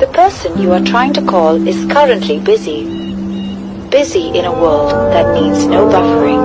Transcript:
The person you are trying to call is currently busy. Busy in a world that needs no buffering.